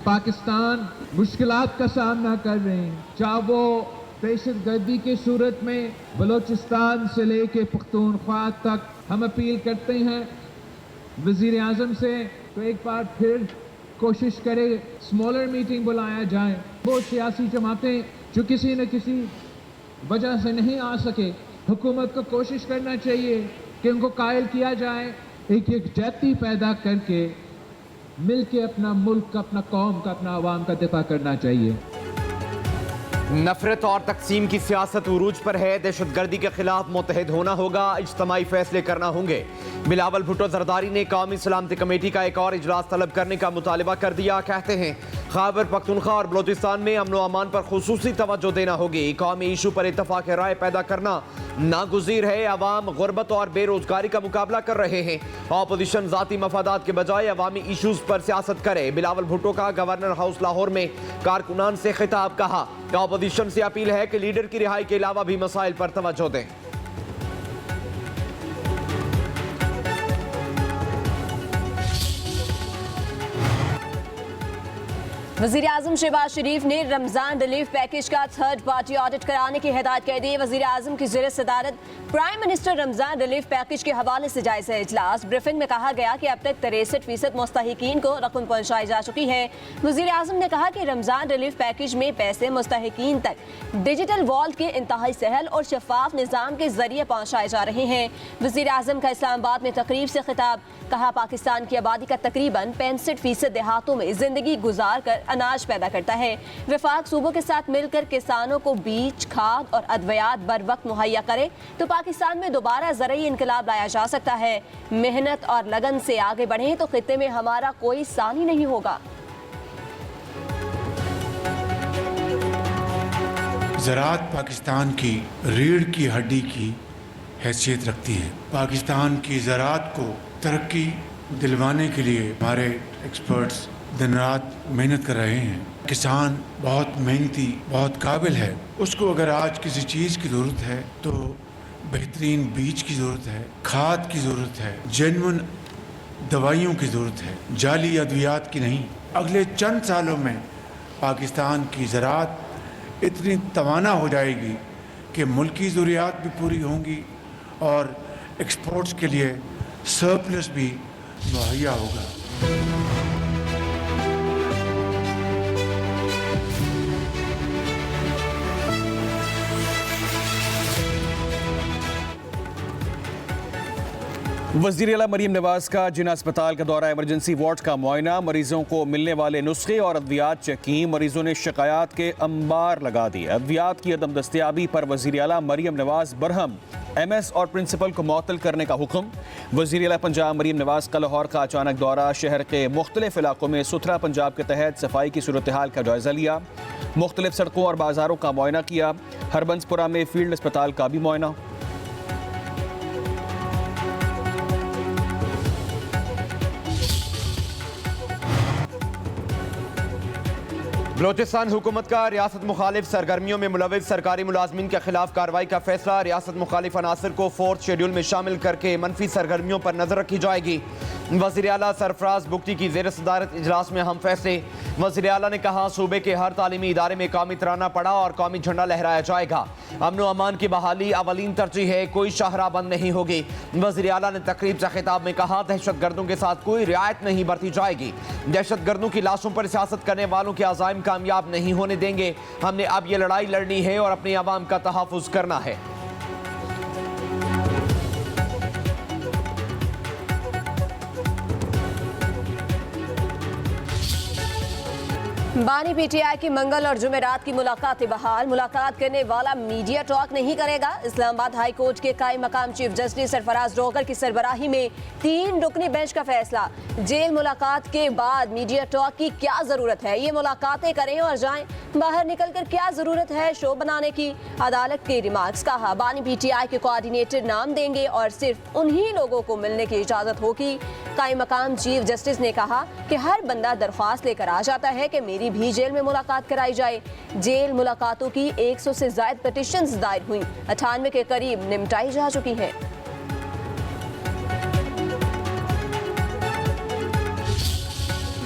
पाकिस्तान मुश्किलात का सामना कर रहे हैं, चाहे वो दहशतगर्दी की सूरत में बलोचिस्तान से लेके पख्तूनख्वा तक। हम अपील करते हैं वजीर आजम से तो एक बार फिर कोशिश करे स्मॉलर मीटिंग बुलाया जाए। वो सियासी जमातें जो किसी न किसी वजह से नहीं आ सके, हुकूमत को कोशिश करना चाहिए कि उनको कायल किया जाए, एक यकजहती पैदा करके मिलके अपना मुल्क का, अपना कौम का, अपना अवाम का दिफा करना चाहिए। नफरत और तकसीम की सियासत उरूज पर है, दहशतगर्दी के खिलाफ मुत्तहिद होना होगा, इज्तमाई फैसले करना होंगे। बिलावल भुट्टो जरदारी ने कौमी सलामती कमेटी का एक और इजलास तलब करने का मुतालबा कर दिया। कहते हैं खैबर पख्तूनख्वा और बलोचिस्तान में अमन व अमान पर खुसूसी तवज्जो देना होगी। कौमी इशू पर इत्तफाक राय पैदा करना नागुज़ीर है। अवाम गुर्बत और बेरोजगारी का मुकाबला कर रहे हैं। ऑपोजिशन जाती मफादात के बजाय अवामी इशूज पर सियासत करे। बिलावल भुट्टो का गवर्नर हाउस लाहौर में कारकुनान से खिताब। कहा ऑपोजिशन से अपील है कि लीडर की रिहाई के अलावा भी मसाइल पर तवज्जो दें। वज़ीर आज़म शहबाज शरीफ ने रमज़ान रिलीफ पैकेज का थर्ड पार्टी ऑडिट कराने की हिदायत कर दी। वज़ीर आज़म की ज़ेर सदारत prime minister Ramzan relief package के हवाले से जायज़ा इजलास। ब्रीफिंग में कहा गया कि अब तक 63% मुस्तहिकीन को रकम पहुँचाई जा चुकी है। वज़ीर आज़म ने कहा कि रमज़ान रिलीफ पैकेज में पैसे मुस्तहिकीन तक डिजिटल वॉलेट के इंतहाई सहल और शफाफ निज़ाम के जरिए पहुँचाए जा रहे हैं। वज़ीर आज़म का इस्लामाबाद में तकरीब से खिताब। कहा पाकिस्तान की आबादी का तकरीबन 65% देहातों में जिंदगी गुजार कर अनाज पैदा करता है। वफाक सूबों के साथ मिलकर किसानों को बीज, खाद और अद्वियात बर वक्त मुहैया करे तो पाकिस्तान में दोबारा ज़रूरी इनकलाब लाया जा सकता है। मेहनत और लगन से आगे बढ़े तो खित्ते में हमारा कोई सानी नहीं होगा। ज़राअत पाकिस्तान की रीढ़ की हड्डी की हैसियत रखती है। पाकिस्तान की ज़राअत को तरक्की दिलवाने के लिए हमारे एक्सपर्ट्स दिन रात मेहनत कर रहे हैं। किसान बहुत मेहनती, बहुत काबिल है। उसको अगर आज किसी चीज़ की ज़रूरत है तो बेहतरीन बीज की ज़रूरत है, खाद की ज़रूरत है, जेन्युइन दवाइयों की ज़रूरत है, जाली अद्वियात की नहीं। अगले चंद सालों में पाकिस्तान की ज़राअत इतनी तवाना हो जाएगी कि मुल्की ज़रूरियात भी पूरी होंगी और एक्सपोर्ट्स के लिए सरप्लस भी मुहैया होगा। वज़ीर आला मरीम नवाज का जिना अस्पताल का दौरा, इमरजेंसी वार्ड का मुआयना, मरीजों को मिलने वाले नुस्खे और अद्वियात चेकिंग। मरीजों ने शिकायत के अंबार लगा दिए। अद्वियात की अदम दस्तियाबी पर वज़ीर आला मरीम नवाज बरहम। MS और प्रिंसिपल को मुअत्तल करने का हुक्म। वज़ीर आला पंजाब मरीम नवाज का लाहौर का अचानक दौरा, शहर के मुख्तलिफ इलाकों में सुथरा पंजाब के तहत सफाई की सूरत हाल का जायज़ा लिया। मुख्तलिफ सड़कों और बाज़ारों का मुआयना किया। हरबंसपुरा में फील्ड अस्पताल का भी मुआयना। बलोचिस्तान हुकूमत का रियासत मुखालिफ सरगर्मियों में मुलविस सरकारी मुलाजमीन के खिलाफ कार्रवाई का फैसला। रियासत मुखालिफ अनासर को 4th शेड्यूल में शामिल करके मनफी सरगर्मियों पर नजर रखी जाएगी। वज़ीर आला सरफराज बुगटी की ज़ेर सदारत इजलास में हम फैसले। वज़ीर आला ने कहा सूबे के हर तालीमी इदारे में कौमी तराना पड़ा और कौमी झंडा लहराया जाएगा। अमन व अमान की बहाली अवलीन तरजीह है, कोई शाहराह बंद नहीं होगी। वज़ीर आला ने तकरीब से खिताब में कहा दहशत गर्दों के साथ कोई रियायत नहीं बरती जाएगी। दहशत गर्दों की लाशों पर सियासत करने वालों के अज़ाइम कामयाब नहीं होने देंगे। हमने अब ये लड़ाई लड़नी है और अपने अवाम का तहफ़्फ़ुज़ करना है। बानी PTI की मंगल और जुमेरात की मुलाकातें बहाल। मुलाकात करने वाला मीडिया टॉक नहीं करेगा। इस्लामाबाद हाई कोर्ट के कायम मकाम चीफ जस्टिस सरफराज रोगर की सरबराही में 3 रुकनी बेंच का फैसला। जेल मुलाकात के बाद मीडिया टॉक की क्या जरूरत है, ये मुलाकातें करें और जाएं, बाहर निकलकर क्या जरूरत है शो बनाने की। अदालत के रिमार्क्स। कहा बानी PTI के कोऑर्डिनेटर नाम देंगे और सिर्फ उन्हीं लोगों को मिलने की इजाजत होगी। कायम मकाम चीफ जस्टिस ने कहा कि हर बंदा दरख्वास्त लेकर आ जाता है कि मेरी भी जेल में मुलाकात कराई जाए। जेल मुलाकातों की 100 से ज्यादा पिटीशंस दायर हुई, 98 के करीब निपटाई जा चुकी हैं।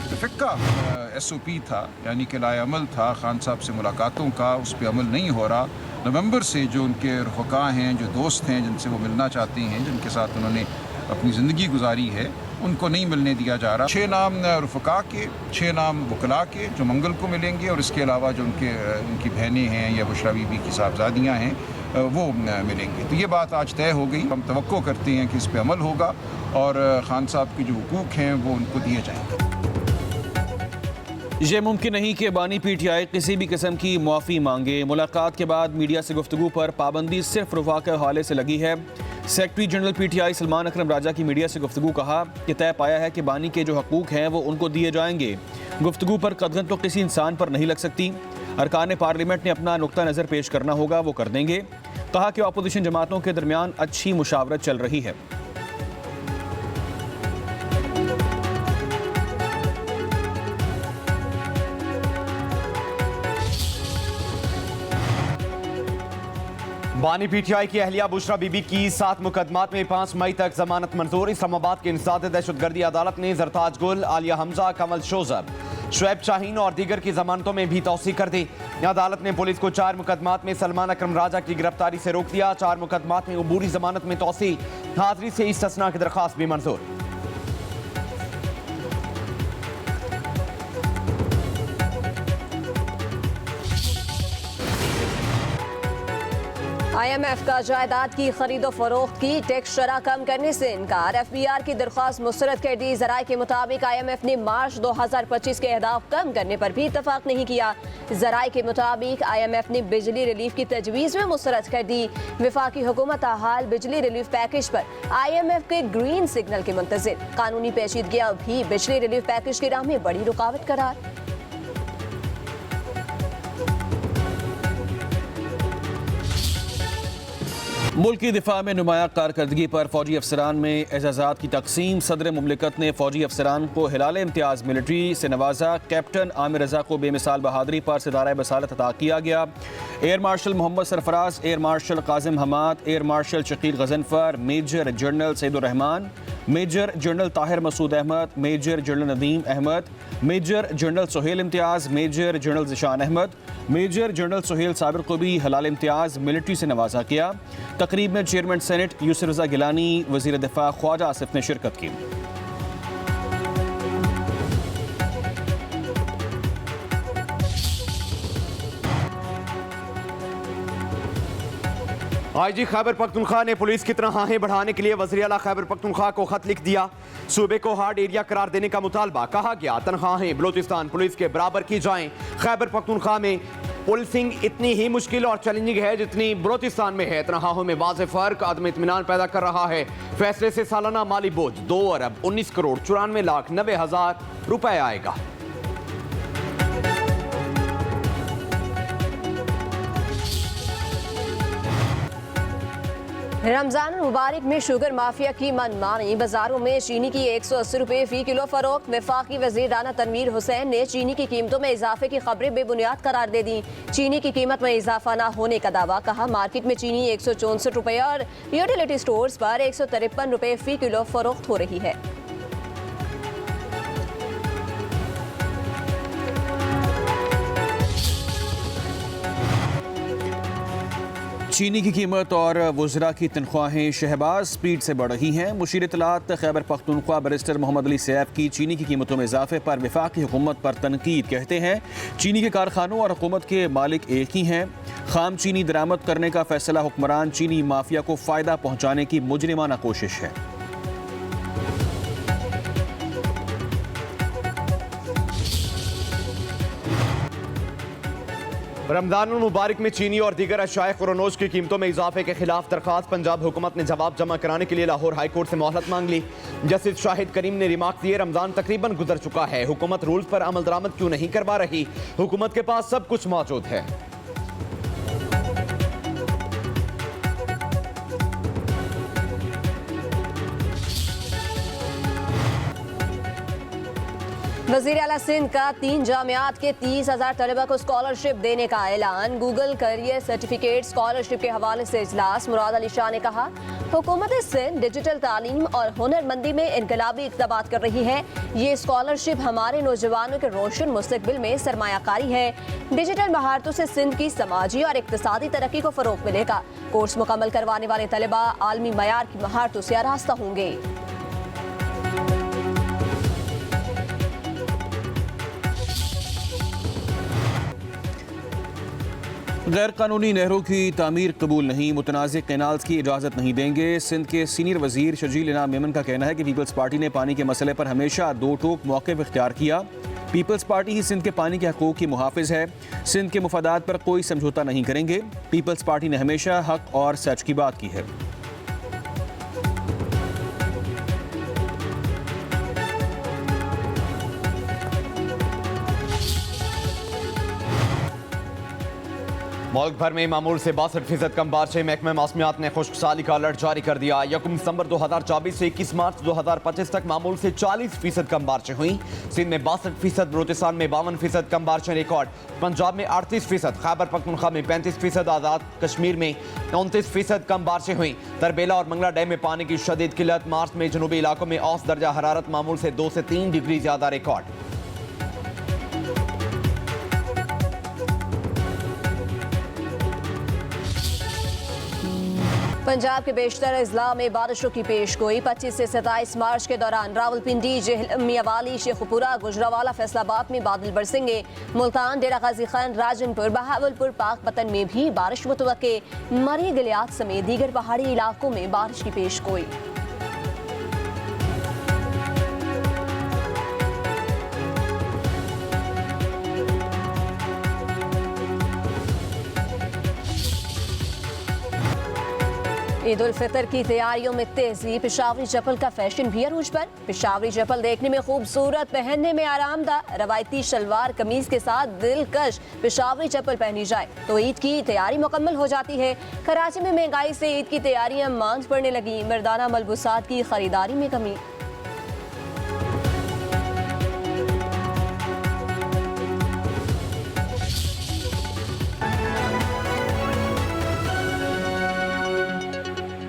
The पूरा SOP था, यानी कि लाएअमल था खान साहब से मुलाकातों का, उस पर अमल नहीं हो रहा। नवंबर से जो उनके रफ़क़ा हैं, जो दोस्त हैं, जिनसे वो मिलना चाहते हैं, जिनके साथ उन्होंने अपनी ज़िंदगी गुजारी है, उनको नहीं मिलने दिया जा रहा। 6 नाम रफ़क़ा के, 6 नाम वकला के जो मंगल को मिलेंगे, और इसके अलावा जो उनकी बहनें हैं या बुशरा बीबी की साहबजादियाँ हैं वो मिलेंगे। तो ये बात आज तय हो गई। हम तवक्को करते हैं कि इस पर अमल होगा और खान साहब के जो हुकूक हैं वो उनको दिए जाएंगे। ये मुमकिन नहीं कि बानी PTI किसी भी किस्म की मुआफ़ी मांगे। मुलाकात के बाद मीडिया से गुफ्तगू पर पाबंदी सिर्फ रफ़ा के हवाले से लगी है। सेक्रेटरी जनरल PTI सलमान अकरम राजा की मीडिया से गुफ्तगू कहा कि तय पाया है कि बानी के जो हकूक़ हैं वो उनको दिए जाएंगे। गुफ्तगू पर कदगन तो किसी इंसान पर नहीं लग सकती। अरकान पार्लियामेंट ने अपना नुक्ता नज़र पेश करना होगा, वो कर देंगे। कहा कि अपोजिशन जमातों के दरमियान अच्छी मुशावरत चल रही है। बानी PTI की अहलिया बुशरा बीबी की 7 मुकदमात में 5 मई तक जमानत मंजूर। इस्लामाबाद के इंसदाद दहशतगर्दी अदालत ने जरताज गुल, आलिया हमजा, कमल शोजब, शुएब शाहीन और दीगर की जमानतों में भी तौसीक कर दी। अदालत ने पुलिस को 4 मुकदमात में सलमान अकरम राजा की गिरफ्तारी से रोक दिया। 4 मुकदमात में अबूरी जमानत में तौसीक, हाजिरी से इस्तिस्ना की दरख्वास्त भी मंजूर। IMF का जायदाद की खरीदो फरोख्त की टैक्स शरह कम करने से इनकार। FBR की दरख्वास्त मुस्तरद कर दी। ज़राए के मुताबिक IMF ने मार्च 2025 के अहदाफ कम करने पर भी इतफाक नहीं किया। ज़राए के मुताबिक IMF ने बिजली रिलीफ की तजवीज़ में मुस्तरद कर दी। वफाकी हुकूमत हाल बिजली रिलीफ पैकेज पर IMF के ग्रीन सिग्नल के मुंतज़िर। कानूनी पेचीदगियाँ भी बिजली रिलीफ पैकेज की राह में बड़ी रुकावट करार। मुल्क की दिफा में नुमाया कारकर्दगी पर फौजी अफसरान में एजाज़ात की तकसीम। सदर मुमलिकत ने फौजी अफसरान को हिलाल इम्तियाज़ मिलिट्री से नवाजा। कैप्टन आमिर रजा को बेमिसाल बहादुरी पर सितारा बसालत अता किया गया। Air marshal Muhammad Sarfraz, air marshal Kazim Hammad, air marshal Shakeel Ghazanfar, major general Saidur Rehman, major general Tahir Masood Ahmed, major general Nadeem Ahmed, major general Sohail Imtiaz, major general Zeeshan Ahmed, major general Sohail Sabir को भी हलाल इम्तियाज़ मिलिट्री से नवाजा किया। तकरीब में चेयरमैन सेनेट यूसुफ रज़ा गिलानी, वज़ीर दिफा ख्वाजा आसिफ ने शिरकत की। IG खैबर पख्तूनख्वा ने पुलिस की तनख्वाहें बढ़ाने के लिए वज़ीर आला खैबर पख्तूनख्वा को खत लिख दिया। सूबे को हार्ड एरिया करार देने का मुतालबा। कहा गया तनख्वाहें बलूचिस्तान पुलिस के बराबर की जाएं। खैबर पख्तूनख्वा में पुलिसिंग इतनी ही मुश्किल और चैलेंजिंग है जितनी बलूचिस्तान में है। तनख्वाहों में वाज़ेह फ़र्क अदम इत्मीनान पैदा कर रहा है। फैसले से सालाना माली बोझ 2 अरब 19 करोड़ 94 लाख 90 हज़ार रुपए आएगा। रमजान मुबारक में शुगर माफिया की मनमानी। बाजारों में चीनी की 180 रुपये फी किलो फरोख्त। वफाकी वज़ीर राना तनवीर हुसैन ने चीनी की कीमतों में इजाफे की खबरें बेबुनियाद करार दे दी। चीनी की कीमत में इजाफा न होने का दावा। कहा मार्केट में चीनी 164 रुपये और यूटिलिटी स्टोर्स पर 153 रुपये फी किलो फरोख्त हो रही है। चीनी की कीमत और वज़रा की तनख्वाहें शहबाज स्पीड से बढ़ रही हैं। मुशीर इत्तलात खैबर पख्तूनख्वा बैरिस्टर मोहम्मद अली सैफ की चीनी की कीमतों में इजाफे पर वफाकी हुकूमत पर तनकीद। कहते हैं चीनी के कारखानों और हुकूमत के मालिक एक ही हैं। खाम चीनी दरामद करने का फैसला हुक्मरान चीनी माफिया को फ़ायदा पहुँचाने की मुजरिमाना कोशिश है। रमजान मुबारक में चीनी और दीगर अशाए खुरनोश की कीमतों में इजाफे के खिलाफ दरख्वास्त। पंजाब हुकूमत ने जवाब जमा कराने के लिए लाहौर हाई कोर्ट से मोहलत मांग ली। जस्टिस शाहिद करीम ने रिमार्क दिए रमजान तकरीबन गुजर चुका है, हुकूमत रूल्स पर अमल दरामद क्यों नहीं करवा रही? हुकूमत के पास सब कुछ मौजूद है। वज़ीर आला सिंध का 3 जामियात के 30,000 तलबा को स्कॉलरशिप देने का ऐलान। गूगल करियर सर्टिफिकेट स्कॉलरशिप के हवाले से इजलास। मुराद अली शाह ने कहा हुकूमत सिंध डिजिटल तालीम और हुनरमंदी में इनकलाबी इक़दामात कर रही है। ये स्कॉलरशिप हमारे नौजवानों के रोशन मुस्तकबिल में सरमायाकारी है। डिजिटल महारतों से सिंध की समाजी और इक़्तिसादी तरक्की को फ़रोग़ मिलेगा। कोर्स मुकम्मल करवाने वाले तलबा आलमी मयार की महारतों से आरास्ता होंगे। गैर कानूनी नहरों की तामीर कबूल नहीं, मुतनाज़ कैनाल्स की इजाज़त नहीं देंगे। सिंध के सीनियर वजीर शजील इनाम मेमन का कहना है कि पीपल्स पार्टी ने पानी के मसले पर हमेशा दो टोक मौक़िफ़ इख्तियार किया। पीपल्स पार्टी ही सिंध के पानी के हकूक़ की मुहाफ़िज़ है। सिंध के मुफादात पर कोई समझौता नहीं करेंगे। पीपल्स पार्टी ने हमेशा हक और सच की बात की है। मुल्क भर में मामूल से 62% कम बारिशें। महकमा मौसमियात ने खुश्क साली का अलर्ट जारी कर दिया। 1 दिसंबर 2024 से 21 मार्च 2025 तक मामूल से 40% कम बारिशें हुई। सिंध में 62%, बलूचिस्तान में 52% कम बारिशें रिकॉर्ड। पंजाब में 38%, खैबर पख्तूनख्वा में 35%, आज़ाद कश्मीर में 29% कम बारिशें हुई। तरबेला और मंगला डैम में पानी की शदीद किल्लत। मार्च में जनूबी इलाकों में औसत दर्जा हरारत मामूल से 2 से 3 डिग्री ज़्यादा रिकॉर्ड। पंजाब के बेशतर अजला में बारिशों की पेशगोई। 25 से 27 मार्च के दौरान रावलपिंडी, जेहलम, मियावाली, शेखुपुरा, गुजरावाला, फैसलाबाद में बादल बरसेंगे। मुल्तान, डेरा गाजी खान, राजनपुर, बहावलपुर, पाकपतन में भी बारिश मुतवक्के। मरी, गलियात समेत दीगर पहाड़ी इलाकों में बारिश की पेशगोई। ईद उल फितर की तैयारियों में तेजी। पेशावरी चप्पल का फैशन भी अरूज पर। पेशावरी चप्पल देखने में खूबसूरत, पहनने में आरामदाह। रवायती शलवार कमीज के साथ दिलकश पेशावरी चप्पल पहनी जाए तो ईद की तैयारी मुकम्मल हो जाती है। कराची में महंगाई से ईद की तैयारियां मांझ पड़ने लगी। मर्दाना मलबूसात की खरीदारी में कमी।